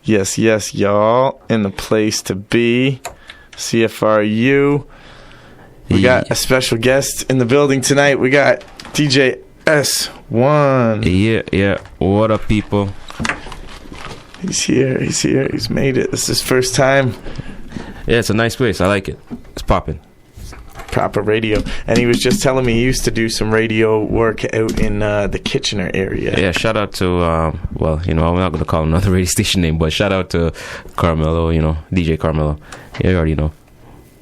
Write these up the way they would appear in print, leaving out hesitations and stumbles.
Yes, y'all. In the place to be. CFRU. We got a special guest in the building tonight. We got DJ S1. Yeah. What up, people? He's here. He's made it. This is his first time. Yeah, it's a nice place. I like it. It's popping. Proper radio. And he was just telling me he used to do some radio work out in the Kitchener area. Yeah, shout out to, I'm not going to call another radio station name, but shout out to Carmelo, DJ Carmelo. Yeah, you already know.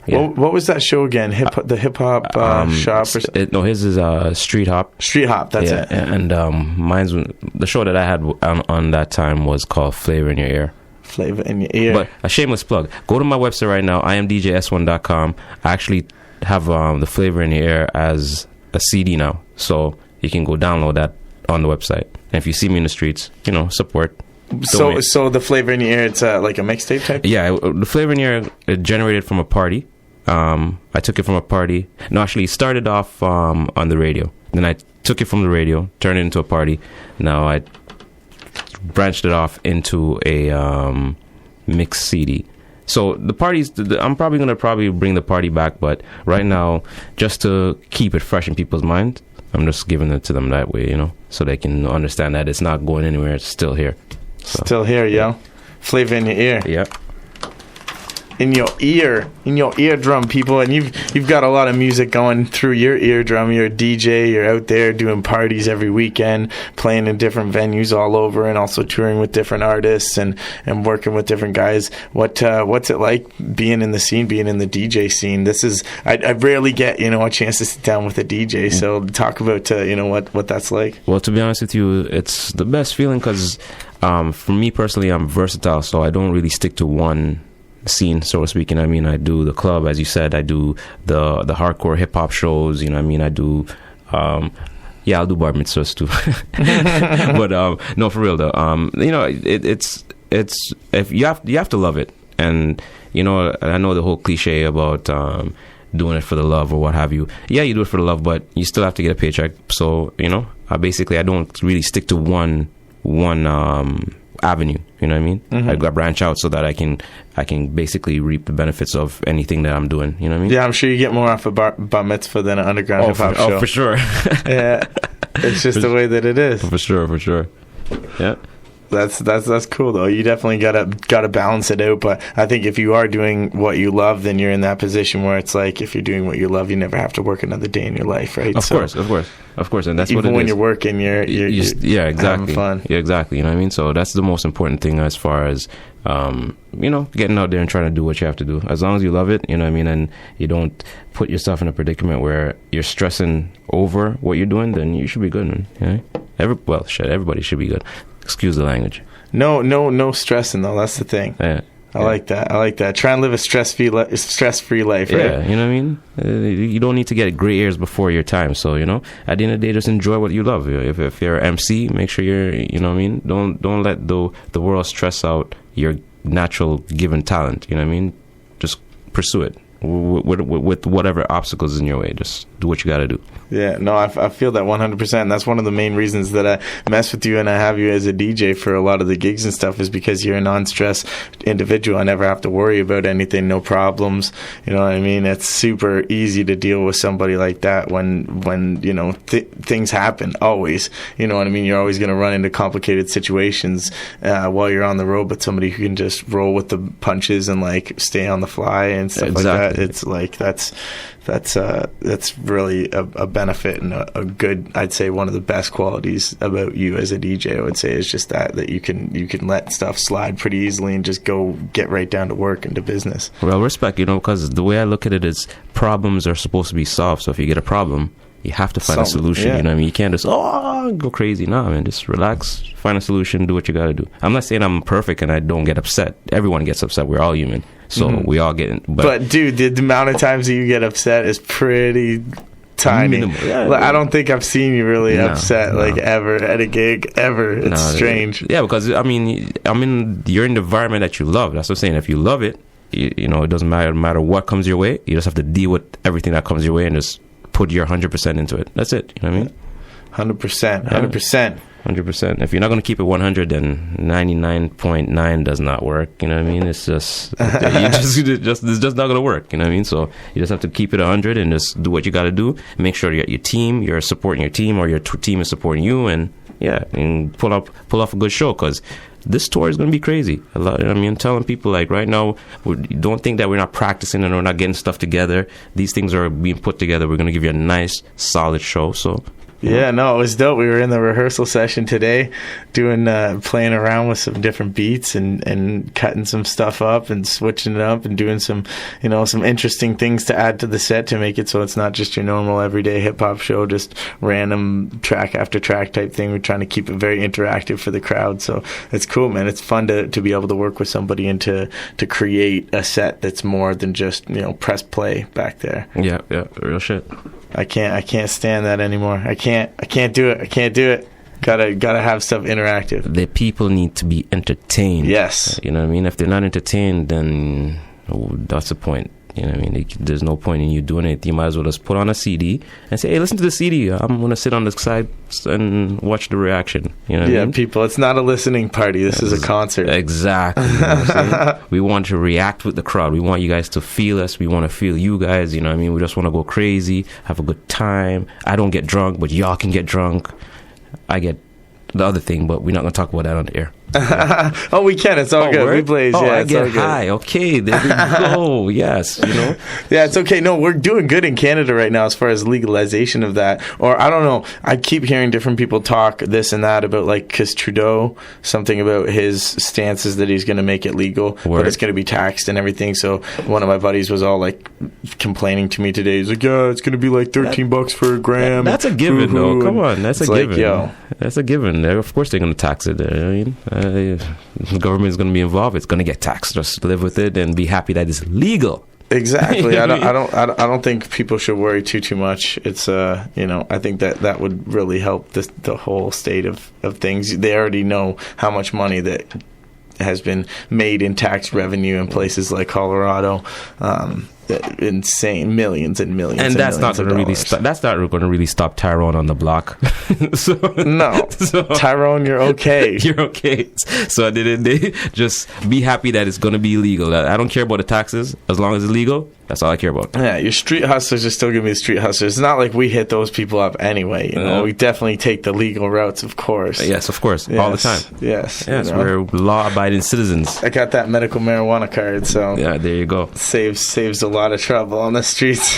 Yeah. What was that show again? The hip hop shop? His is Street Hop. Street Hop, that's it. And mine's the show that I had on that time was called Flavor in Your Ear. Flavor in Your Ear. But a shameless plug. Go to my website right now, imdjs1.com. I actually have the Flavor in Your Ear as a CD now, so you can go download that on the website. And if you see me in the streets, support. So the Flavor in Your Ear, it's like a mixtape type? Yeah, the Flavor in Your Ear, it generated from a party. I took it from a party. No, actually, it started off on the radio. Then I took it from the radio, turned it into a party. Now I branched it off into a mixed CD. So the parties, I'm probably going to bring the party back, but right now, just to keep it fresh in people's mind, I'm just giving it to them that way, so they can understand that it's not going anywhere, it's still here. So. Still here, yo. Flavor in Your Ear. Yeah. In your eardrum, people, and you've got a lot of music going through your eardrum. You're a DJ. You're out there doing parties every weekend, playing in different venues all over, and also touring with different artists and working with different guys. What's it like being in the scene, being in the DJ scene? I rarely get a chance to sit down with a DJ. So talk about what that's like. Well, to be honest with you, it's the best feeling because for me personally, I'm versatile, so I don't really stick to one scene, so to speak. I do the club, as you said. I do the hardcore hip hop shows. I do I'll do bar mitzvahs too. But no, for real though. It's if you have to love it, and I know the whole cliche about doing it for the love or what have you. Yeah, you do it for the love, but you still have to get a paycheck. So I don't really stick to one avenue. You know what I mean? Mm-hmm. I branch out so that I can basically reap the benefits of anything that I'm doing. You know what I mean? Yeah, I'm sure you get more off a bar mitzvah than an underground hip hop show. Oh, for sure. Yeah, it's just the way that it is. For sure. Yeah. That's cool though. You definitely gotta balance it out. But I think if you are doing what you love, then you're in that position where it's like if you're doing what you love, you never have to work another day in your life, right? Of course, and that's what it is. Even when you're working, you're exactly having fun. Yeah, exactly. You know what I mean? So that's the most important thing as far as getting out there and trying to do what you have to do. As long as you love it, you know what I mean, and you don't put yourself in a predicament where you're stressing over what you're doing, then you should be good, man. You know? Everybody should be good. Excuse the language. No stressing though. That's the thing. Yeah. I like that. Try and live a stress-free life, right? Yeah, you know what I mean? You don't need to get gray hairs before your time. So, at the end of the day, just enjoy what you love. If you're an MC, make sure you're, you know what I mean? Don't let the world stress out your natural given talent. You know what I mean? Just pursue it with whatever obstacles in your way. Just do what you got to do. Yeah, no, I feel that 100%. That's one of the main reasons that I mess with you and I have you as a DJ for a lot of the gigs and stuff is because you're a non-stress individual. I never have to worry about anything, no problems. You know what I mean? It's super easy to deal with somebody like that when things happen, always. You know what I mean? You're always going to run into complicated situations while you're on the road, but somebody who can just roll with the punches and stay on the fly and stuff like that. It's that's really a benefit and a good, I'd say one of the best qualities about you as a DJ, I would say, is just that you can let stuff slide pretty easily and just go get right down to work and to business. Well, respect, because the way I look at it is problems are supposed to be solved. So if you get a problem, you have to find a solution. Yeah. You know what I mean? You can't just go crazy. No, man, just relax, find a solution, do what you got to do. I'm not saying I'm perfect and I don't get upset. Everyone gets upset. We're all human. So we all get it. But dude, the amount of times that you get upset is pretty tiny. Yeah, I don't think I've seen you really upset ever at a gig ever. It's strange. Yeah, because you're in the environment that you love. That's what I'm saying. If you love it, it doesn't matter what comes your way. You just have to deal with everything that comes your way and just put your 100% into it. That's it. You know what I mean? 100%. 100%. If you're not going to keep it 100, then 99.9 does not work. You know what I mean? It's just it's just not going to work. You know what I mean? So you just have to keep it 100 and just do what you got to do. Make sure your team, you're supporting your team, or your team is supporting you, and pull off a good show, because this tour is going to be crazy. I'm telling people, like, right now, don't think that we're not practicing and we're not getting stuff together. These things are being put together. We're going to give you a nice, solid show. So. Yeah, no, it was dope. We were in the rehearsal session today playing around with some different beats and cutting some stuff up and switching it up and doing some interesting things to add to the set to make it so it's not just your normal everyday hip-hop show, just random track after track type thing. We're trying to keep it very interactive for the crowd. So it's cool, man. It's fun to be able to work with somebody and to create a set that's more than just, press play back there. Yeah, real shit. I can't stand that anymore. I can't do it. Gotta have stuff interactive. The people need to be entertained. Yes. You know what I mean? If they're not entertained, then that's the point. You know what I mean? There's no point in you doing it. You might as well just put on a CD and say, hey, listen to the CD. I'm going to sit on the side and watch the reaction. You know what I mean? People, it's not a listening party. This is a concert. Exactly. You know what I'm saying? We want to react with the crowd. We want you guys to feel us. We want to feel you guys. You know what I mean? We just want to go crazy, have a good time. I don't get drunk, but y'all can get drunk. I get the other thing, but we're not going to talk about that on the air. Yeah. Oh, we can. It's all good. Word? We blaze. Oh, yeah, I it's get all good. high. Okay, there we go. Yes, Yeah, it's okay. No, we're doing good in Canada right now as far as legalization of that. Or I don't know. I keep hearing different people talk this and that about, like, because Trudeau, something about his stance is that he's going to make it legal, but it's going to be taxed and everything. So one of my buddies was all like complaining to me today. He's like, yeah, it's going to be like $13 for a gram. That's a given, though. Come on, that's a given. Like, yo, that's a given. Of course, they're going to tax it. I mean, the government is going to be involved. It's going to get taxed. Just live with it and be happy that it's legal. Exactly. I don't think people should worry too much. It's I think that would really help the whole state of things. They already know how much money that has been made in tax revenue in places like Colorado. Insane, millions and millions, and that's not going to really that's not going to really stop Tyrone on the block. Tyrone, you're okay. You're okay. So they just be happy that it's going to be legal. I don't care about the taxes as long as it's legal. That's all I care about. Yeah, your street hustlers are still going to be street hustlers. It's not like we hit those people up anyway. We definitely take the legal routes, of course. Yes, of course, all the time. Yes, we're law-abiding citizens. I got that medical marijuana card, so yeah, there you go. Saves a lot of trouble on the streets.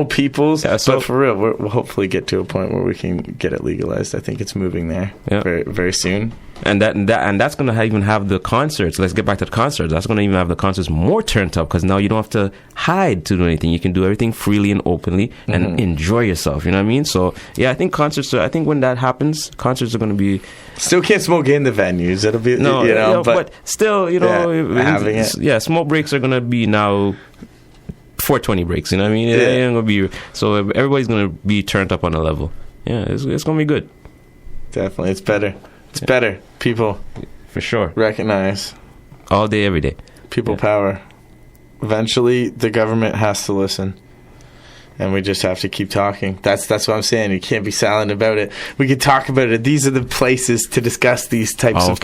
Peoples. Yeah, but for real, we'll hopefully get to a point where we can get it legalized. I think it's moving there very, very soon. And that's going to even have the concerts. Let's get back to the concerts. That's going to even have the concerts more turned up, because now you don't have to hide to do anything. You can do everything freely and openly and enjoy yourself. You know what I mean? So yeah, I think when that happens, concerts are going to be. Still can't smoke in the venues. It'll be but still, having it. Yeah, smoke breaks are going to be now 420 breaks. You know what I mean? It ain't gonna be, so everybody's going to be turned up on a level. Yeah, it's going to be good. Definitely, it's better. It's better. People, for sure, recognize all day, every day. People power. Eventually, the government has to listen, and we just have to keep talking. That's what I'm saying. You can't be silent about it. We can talk about it. These are the places to discuss these types of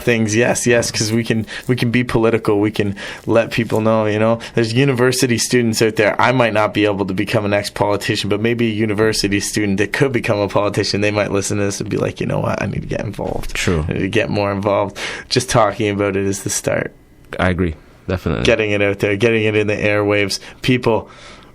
things. Yes, because we can be political. We can let people know. There's university students out there. I might not be able to become an ex-politician, but maybe a university student that could become a politician. They might listen to this and be like, you know what? I need to get involved. True. I need to get more involved. Just talking about it is the start. I agree. Definitely. Getting it out there, getting it in the airwaves. People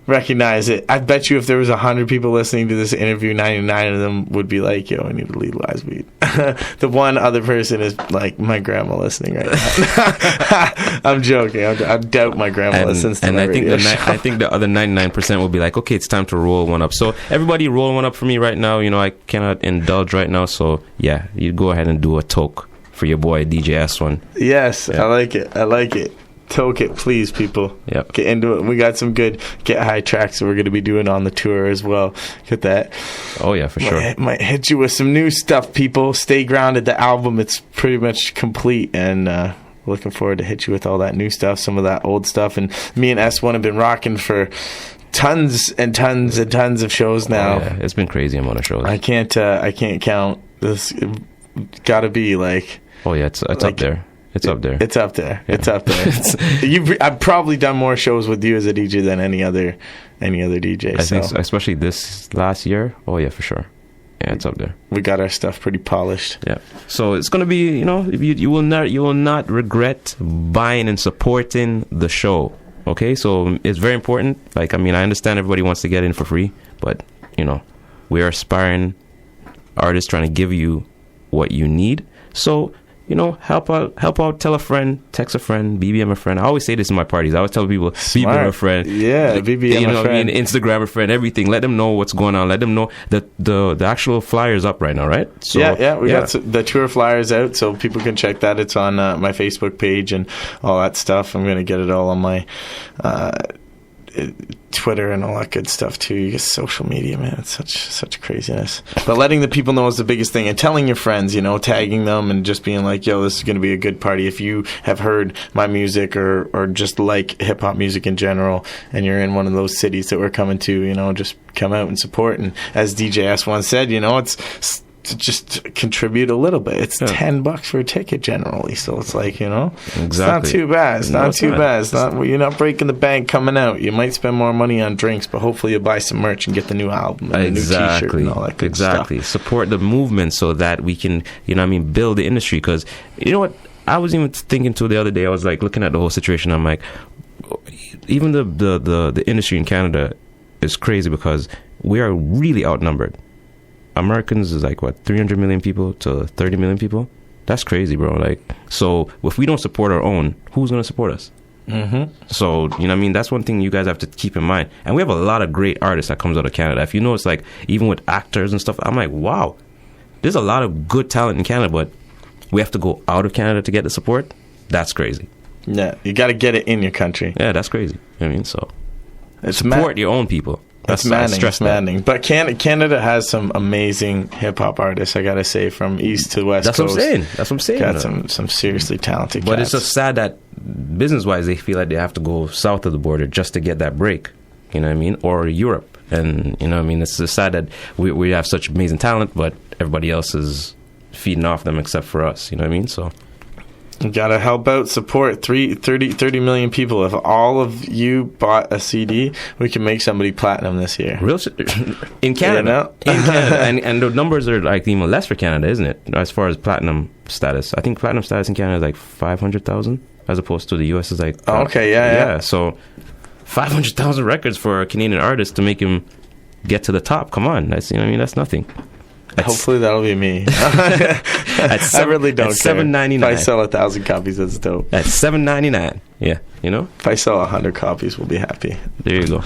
recognize it. I bet you if there was 100 people listening to this interview, 99 of them would be like, yo, I need to legalize weed. The one other person is like my grandma listening right now. I'm joking. I doubt my grandma listens to my radio show. I think the other 99% will be like, okay, it's time to roll one up. So everybody roll one up for me right now. I cannot indulge right now. So yeah, you go ahead and do a toke for your boy DJ S1. Yes, yeah. I like it. Toke it, please, people. Yep. Get into it. We got some good Get High tracks that we're going to be doing on the tour as well. Get that. Oh, yeah, for sure. Might hit you with some new stuff, people. Stay Grounded, the album, it's pretty much complete, and looking forward to hit you with all that new stuff, some of that old stuff. And me and S1 have been rocking for tons and tons and tons of shows now. Oh, yeah. It's been crazy amount of shows. I can't count. This gotta be like. Oh yeah, it's up there. It's up there. It's up there. Yeah. It's up there. I've probably done more shows with you as a DJ than any other DJ. I think so, especially this last year. Oh yeah, for sure. Yeah, it's up there. We got our stuff pretty polished. Yeah. So it's gonna be, you will not regret buying and supporting the show. Okay, so it's very important. Like, I mean, I understand everybody wants to get in for free, but we are aspiring artists trying to give you what you need. So, help out, tell a friend, text a friend, BBM a friend. I always say this in my parties. I always tell people, Smart. BBM a friend. Yeah, BBM a friend. Instagram a friend, everything. Let them know what's going on. Let them know that the actual flyer's up right now, right? So, we got the tour flyers out, so people can check that. It's on my Facebook page and all that stuff. I'm going to get it all on my Twitter and all that good stuff too. You get social media, man. It's such craziness. But letting the people know is the biggest thing, and telling your friends, tagging them and just being like, yo, this is going to be a good party. If you have heard my music or just like hip hop music in general, and you're in one of those cities that we're coming to, just come out and support. And as DJ S once said, it's to just contribute a little bit. It's $10 for a ticket generally, so it's like, exactly. It's not too bad. It's not too bad. You're not breaking the bank coming out. You might spend more money on drinks, but hopefully you'll buy some merch and get the new album and the new t-shirt and all that good stuff. Support the movement so that we can, build the industry. Because you know what, I was even thinking too the other day. I was like looking at the whole situation. I'm like, even the industry in Canada is crazy because we are really outnumbered. Americans is like 300 million people to 30 million people. That's crazy, bro. Like, so if we don't support our own, who's going to support us? Mm-hmm. So that's one thing you guys have to keep in mind. And we have a lot of great artists that comes out of Canada. If it's like, even with actors and stuff, I'm like, wow, there's a lot of good talent in Canada, but we have to go out of Canada to get the support. That's crazy. Yeah, you got to get it in your country. Yeah, that's crazy. So support your own people. It's maddening. But Canada has some amazing hip hop artists, I gotta say, from east to west coast. That's what I'm saying. Got some seriously talented But cats. it's just sad that business wise they feel like they have to go south of the border just to get that break. Or Europe. And it's just sad that we have such amazing talent, but everybody else is feeding off them except for us. So you gotta help out, support 30 million people. If all of you bought a CD, we can make somebody platinum this year. Real in Canada, in Canada, and the numbers are like even less for Canada, isn't it? As far as platinum status, I think platinum status in Canada is like 500,000, as opposed to the US is like. Yeah. So 500,000 records for a Canadian artist to make him get to the top. Come on, that's nothing. Hopefully that'll be me. I really don't care. $7.99. If I sell 1,000 copies, that's dope. At $7.99. Yeah, If I sell 100 copies, we'll be happy. There you go.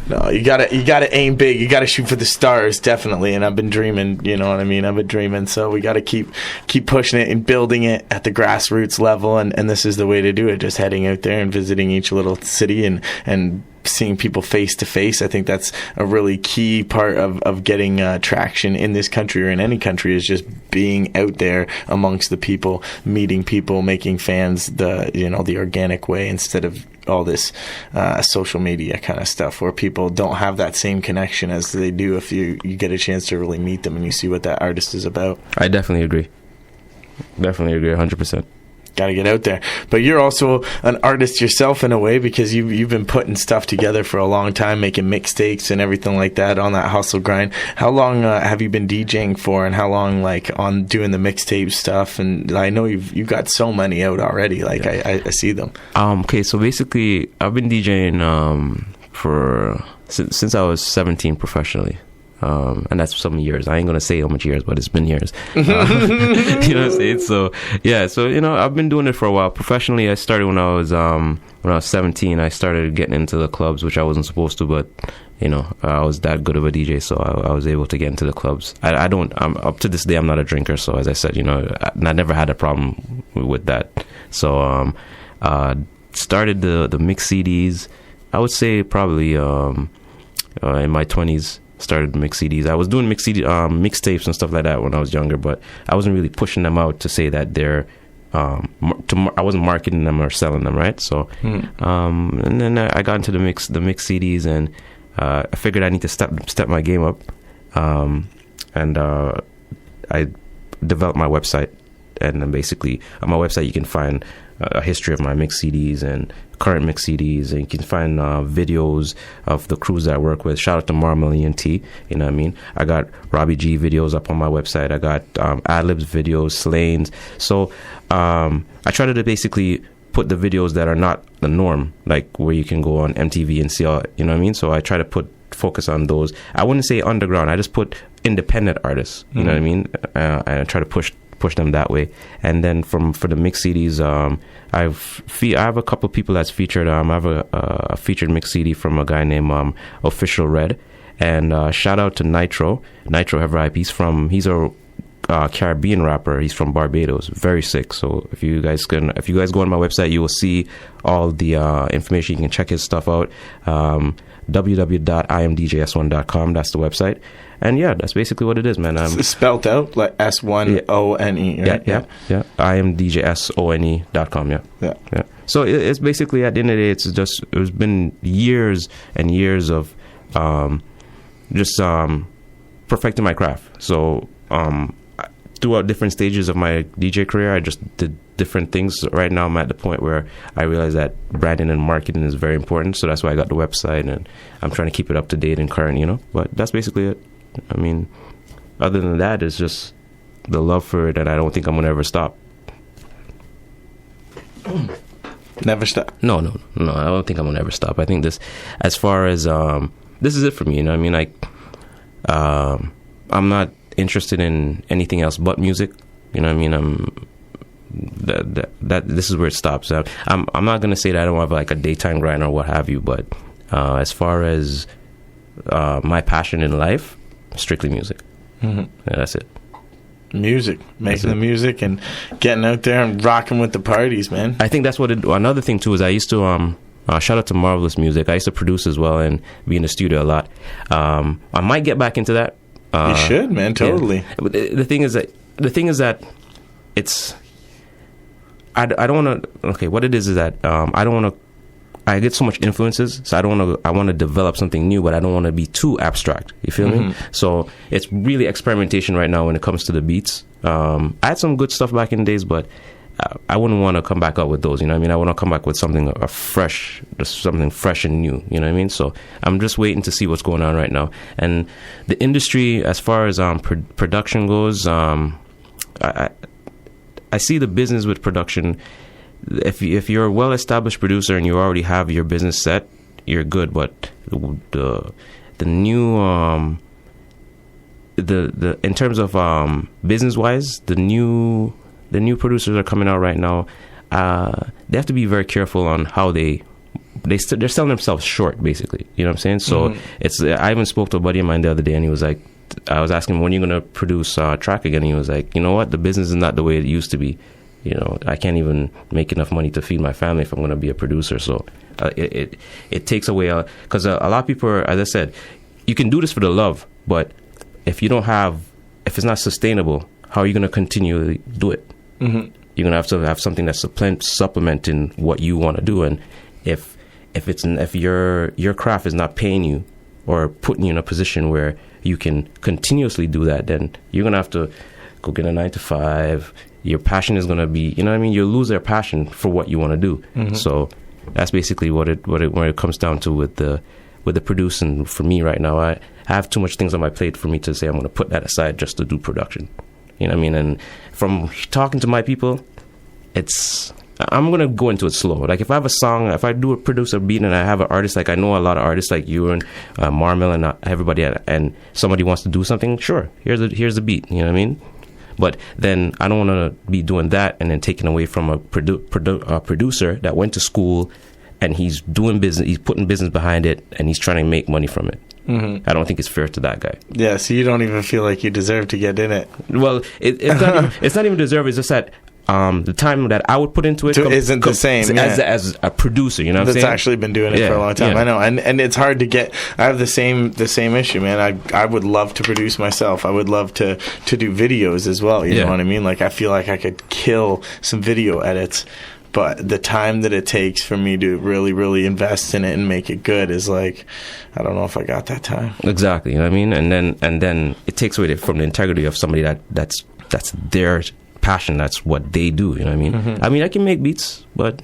No, you gotta aim big. You gotta shoot for the stars, definitely. And I've been dreaming. You know what I mean? I've been dreaming. So we gotta keep pushing it and building it at the grassroots level. And this is the way to do it. Just heading out there and visiting each little city and seeing people face to face. I think that's a really key part of getting traction in this country or in any country, is just being out there amongst the people, meeting people, making fans the organic way, instead of all this social media kind of stuff where people don't have that same connection as they do if you get a chance to really meet them and you see what that artist is about. I definitely agree 100%. Got to get out there. But you're also an artist yourself in a way, because you've been putting stuff together for a long time, making mixtapes and everything like that on that hustle grind. How long have you been DJing for, and how long on doing the mixtape stuff? And I know you've got so many out already. I see them. Okay, so basically I've been DJing since I was 17 professionally. And that's some years. I ain't gonna say how much years, but it's been years. You know what I'm saying? So yeah, I've been doing it for a while. Professionally, I started when I was 17. I started getting into the clubs, which I wasn't supposed to, but I was that good of a DJ, so I was able to get into the clubs. I'm up to this day, I'm not a drinker, so as I said, I never had a problem with that. So started the mix CDs. I would say probably in my 20s. Started mix CDs. I was doing mixtapes and stuff like that when I was younger, but I wasn't really pushing them out to say that they're I wasn't marketing them or selling them, right? So and then I got into the mix CDs, and I figured I need to step my game up, and I developed my website. And then basically on my website you can find a history of my mix CDs and current mix CDs, and you can find videos of the crews that I work with. Shout out to Marmel ENT, you know what I mean? I got Robbie G videos up on my website. I got Adlibs videos, Slanes. So I try to basically put the videos that are not the norm, like where you can go on MTV and see all, you know what I mean? So I try to focus on those. I wouldn't say underground. I just put independent artists, you know what I mean? I try to push them that way. And then for the mix CDs, I have a couple of people that's featured. I have a featured mix CD from a guy named Official Red, and shout out to Nitro Ever Hype. He's a Caribbean rapper. He's from Barbados. Very sick. So if you guys go on my website, you will see all the information. You can check his stuff out. www.imdjs1.com. That's the website. And yeah, that's basically what it is, man. It's spelled out like S1ONE, right? Yeah. imdjsone.com, yeah. So it's basically, at the end of the day, it's been years and years of perfecting my craft. So throughout different stages of my DJ career, I just did different things. Right now, I'm at the point where I realize that branding and marketing is very important. So that's why I got the website, and I'm trying to keep it up to date and current, you know. But that's basically it. I mean, other than that, it's just the love for it, and I don't think I'm going to ever stop. Never stop? No, I don't think I'm going to ever stop. I think this, as far as, this is it for me, you know what I mean? Like, I'm not interested in anything else but music, you know what I mean? That this is where it stops. I'm not going to say that I don't have like a daytime grind or what have you, but as far as my passion in life, strictly music. Yeah, that's it. Music, making the music and getting out there and rocking with the parties, man. I think that's what another thing too is I used to shout out to Marvelous Music. I used to produce as well and be in the studio a lot. I might get back into that. You should, man. Totally. Yeah. But the thing is that it's I don't want to. Okay, what it is that I don't want to. I get so much influences, so I want to develop something new, but I don't want to be too abstract. You feel me? So it's really experimentation right now when it comes to the beats. I had some good stuff back in the days, but I wouldn't want to come back out with those. You know what I mean? I want to come back with something fresh and new. You know what I mean? So I'm just waiting to see what's going on right now. And the industry, as far as production goes, I see the business with production. If you're a well-established producer and you already have your business set, you're good. But the new in terms of business-wise, the new producers are coming out right now. They have to be very careful on how they're selling themselves short, basically. You know what I'm saying? So I even spoke to a buddy of mine the other day, and he was like, I was asking him, when are you going to produce a track again? And he was like, you know what? The business is not the way it used to be. You know, I can't even make enough money to feed my family if I'm going to be a producer. So it takes away, because a lot of people are, as I said, you can do this for the love, but if it's not sustainable, how are you going to continually do it? You're going to have something that's supplementing what you want to do. And if your craft is not paying you or putting you in a position where you can continuously do that, then you're going to have to go get a 9-to-5. Your passion is going to be, you know what I mean? You'll lose their passion for what you want to do. So that's basically what it comes down to with the producing for me right now. I have too much things on my plate for me to say I'm going to put that aside just to do production. You know what I mean? And from talking to my people, I'm going to go into it slow. Like if I have a song, if I produce a beat and I have an artist, like I know a lot of artists like you and Marmel and everybody, and somebody wants to do something, sure, here's the beat. You know what I mean? But then I don't want to be doing that and then taking away from a producer that went to school and he's doing business, he's putting business behind it, and he's trying to make money from it. I don't think it's fair to that guy. Yeah, so you don't even feel like you deserve to get in it. Well, it's not even deserve. It's just that the time that I would put into it isn't the same as a producer. You know what I'm saying? That's actually been doing it for a long time. I know, and it's hard to get. I have the same issue, man. I would love to produce myself. I would love to do videos as well. You know what I mean? Like I feel like I could kill some video edits. but the time that it takes for me to really, really invest in it and make it good is like, I don't know if I got that time. Exactly, you know what I mean? And then it takes away from the integrity of somebody that's their passion. That's what they do, you know what I mean? I mean, I can make beats, but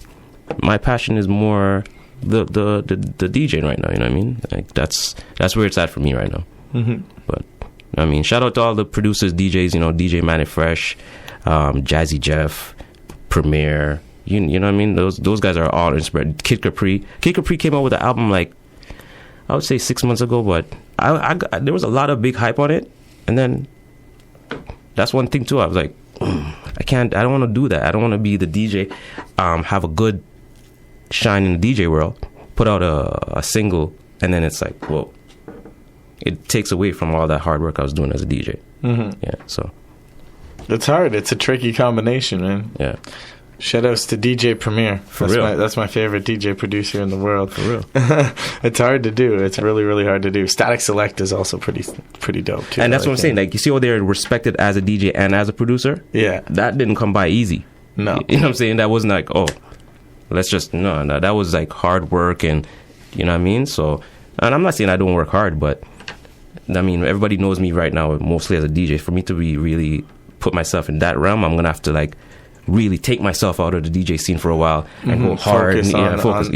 my passion is more the DJing right now, you know what I mean? Like that's where it's at for me right now. But I mean, shout out to all the producers, DJs, you know, DJ Manny Fresh, Jazzy Jeff, Premier, you know what I mean? Those guys are all inspired. Kid Capri came out with an album like, I would say 6 months ago, but I there was a lot of big hype on it, and then that's one thing too. I was like, I don't want to do that. I don't want to be the DJ, have a good shine in the DJ world, put out a single, and then it's like, whoa, it takes away from all that hard work I was doing as a DJ. Yeah, so it's hard. It's a tricky combination, man. Yeah. Shout outs to DJ Premier. That's my favorite DJ producer in the world. For real. It's hard to do. It's really, really hard to do. Static Select is also pretty dope too. And that's what I'm saying. Like, you see how they're respected as a DJ and as a producer? Yeah. That didn't come by easy. No. You know what I'm saying? That wasn't like, oh, let's just, no. That was like hard work, and you know what I mean? So, and I'm not saying I don't work hard, but I mean, everybody knows me right now mostly as a DJ. For me to be really put myself in that realm, I'm going to have to like really take myself out of the DJ scene for a while and go hard. Focus.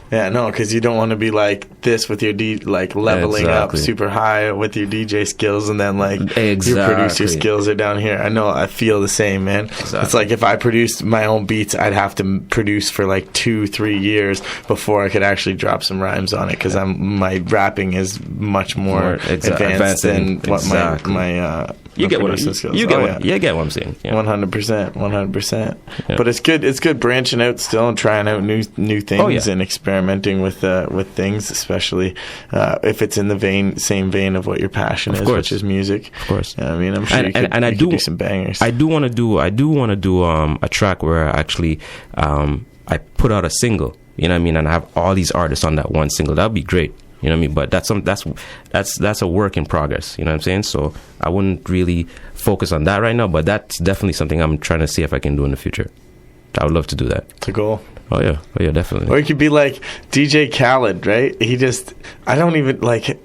Yeah, no, because you don't want to be like this with your leveling up super high with your DJ skills, and then like your producer skills are down here. I feel the same, man. Exactly. It's like if I produced my own beats, I'd have to produce for like 2-3 years before I could actually drop some rhymes on it, because my rapping is much more advanced than what my you get what I'm saying. You get what I'm saying. 100%. Yeah. But it's good branching out still and trying out new things and experimenting with things, especially if it's in the same vein of what your passion is, which is music. Of course. I mean, I'm sure you could do some bangers. I do want to do a track where actually I put out a single, you know what I mean, and I have all these artists on that one single. That'd be great. You know what I mean? But that's a work in progress. You know what I'm saying? So I wouldn't really focus on that right now, but that's definitely something I'm trying to see if I can do in the future. I would love to do that. It's a goal. Oh yeah, definitely. Or it could be like DJ Khaled, right? I don't even like.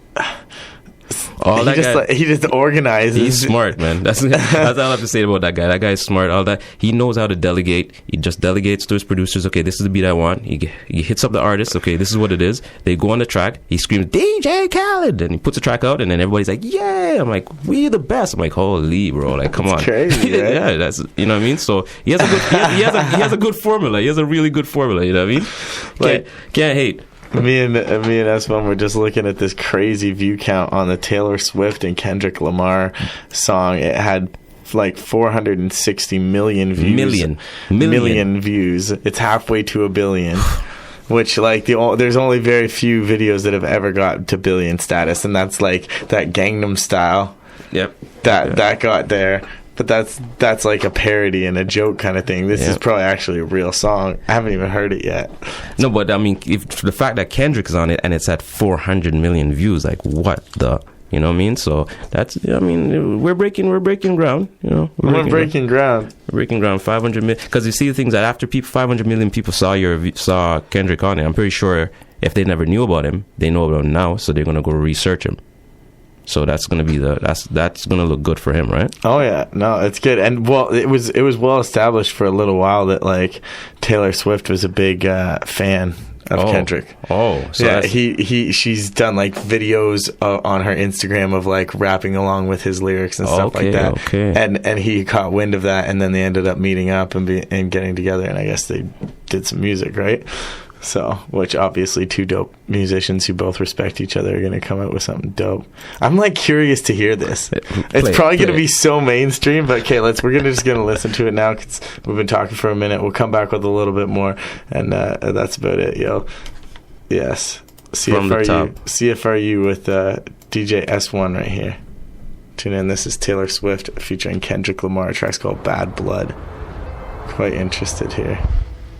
He just organizes. He's smart, man. That's all I have to say about that guy. That guy is smart. All that, he knows how to delegate. He just delegates to his producers. Okay, this is the beat I want. He hits up the artist. Okay, this is what it is. They go on the track. He screams DJ Khaled, and he puts the track out, and then everybody's like, "Yeah!" I'm like, "We the best." I'm like, "Holy, bro! Like, come on." Crazy, right? Yeah, that's, you know what I mean. So he has a good. he has a good formula. He has a really good formula. You know what I mean? Can't hate. Me and S1 were just looking at this crazy view count on the Taylor Swift and Kendrick Lamar song. It had like 460 million views. Million views. It's halfway to 1 billion. Which, like, there's only very few videos that have ever got to billion status, and that's like that Gangnam Style. Yep. That got there. But that's like a parody and a joke kind of thing. This is probably actually a real song. I haven't even heard it yet. No, but I mean, if the fact that Kendrick's on it and it's at 400 million views, like, what the, you know what I mean? So that's, I mean, we're breaking ground. You know, we're breaking ground. We're breaking ground. 500 million, because you see the things that after 500 million people saw Kendrick on it, I'm pretty sure if they never knew about him, they know about him now, so they're gonna go research him. So that's going to be that's going to look good for him, right? Oh yeah, no, it's good. And well, it was well established for a little while that like Taylor Swift was a big fan of Kendrick. Oh, so yeah, she's done like videos on her Instagram of like rapping along with his lyrics and stuff like that. Okay. And he caught wind of that, and then they ended up meeting up and getting together, and I guess they did some music, right? So, which obviously two dope musicians who both respect each other are going to come out with something dope. I'm like curious to hear this. It's probably going to be so mainstream, but okay, we're just going to listen to it now because we've been talking for a minute. We'll come back with a little bit more, and that's about it, yo. Yes, CFRU with DJ S1 right here. Tune in. This is Taylor Swift featuring Kendrick Lamar. A track's called Bad Blood. Quite interested here.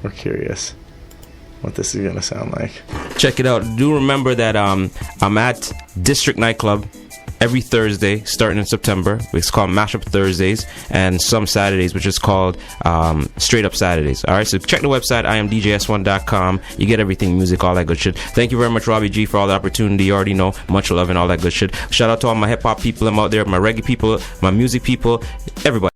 We're curious what this is gonna sound like. Check it out. Do remember that I'm at District Nightclub every Thursday starting in September. It's called Mashup Thursdays, and some Saturdays, which is called Straight Up Saturdays. All right, so check the website, imdjs1.com. You get everything, music, all that good shit. Thank you very much, Robbie G, for all the opportunity. You already know, much love and all that good shit. Shout out to all my hip hop people I'm out there, my reggae people, my music people, everybody.